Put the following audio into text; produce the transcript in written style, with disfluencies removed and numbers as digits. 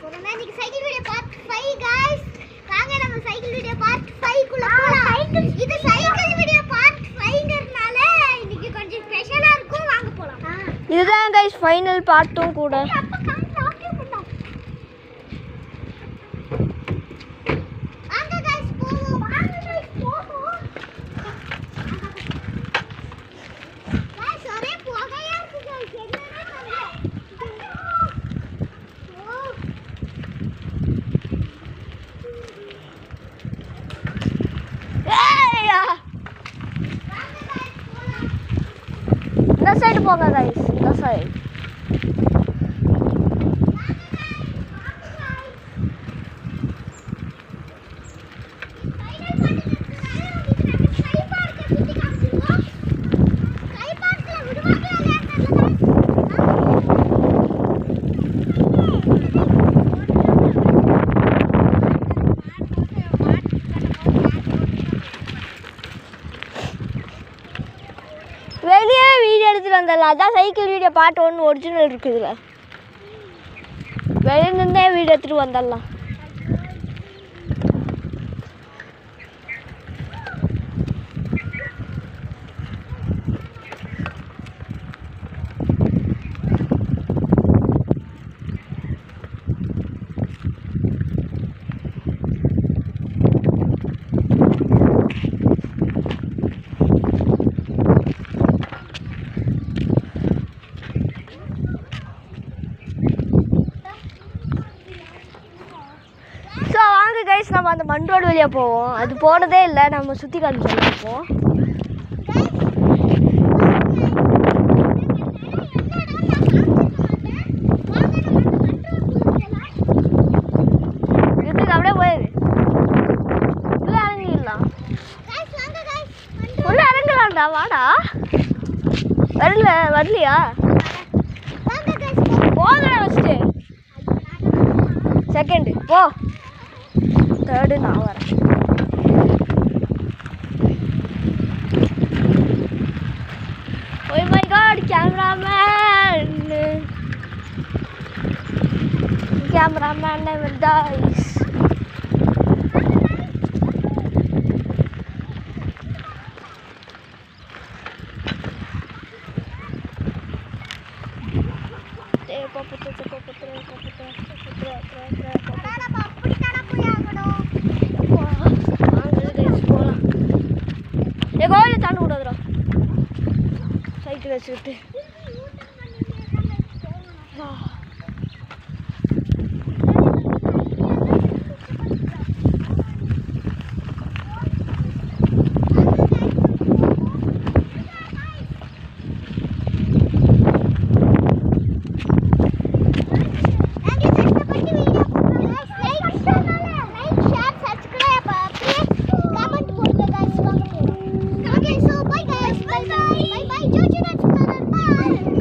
இன்னைக்கு cycle video part 5 guys. வாங்க நம்ம சைக்கிள் வீடியோ பார்ட் 5 குள்ள போலாம். இது சைக்கிள் வீடியோ பார்ட் 5ங்கறனால இன்னைக்கு கொஞ்சம் ஸ்பெஷலா இருக்கும். வாங்க போலாம். இதுதான் गाइस ஃபைனல் பார்ட்டும் கூட. இந்த சைடு போங்க गाइस, இந்த சைடு. வெளியே வீடியோ எடுத்துட்டு வந்தல, அதான் சைக்கிள் வீடியோ பார்ட் 1 ஒரிஜினல் இருக்குதுல. வெளியே நின்றே வீடியோ எடுத்துட்டு வந்துடலாம். गाइस நம்ம அந்த மண் ரோடு வழியா போவோம். அது போனதே இல்லை, நம்ம சுற்றி காமிச்சிருப்போம். இதுக்கு அப்படியே போயிரு. உள்ள இறங்கிடலாம். உள்ள இறங்கலாம்டா, வாடா. வரலையா? போங்கடா ஃபஸ்ட்டு. செகண்ட் போ, தேர்டு நான் வரேன். Oh my God, cameraman never dies. கோயிலை தாண்ட கூடாதுடா சைக்கிள் வச்சுக்கிட்டு.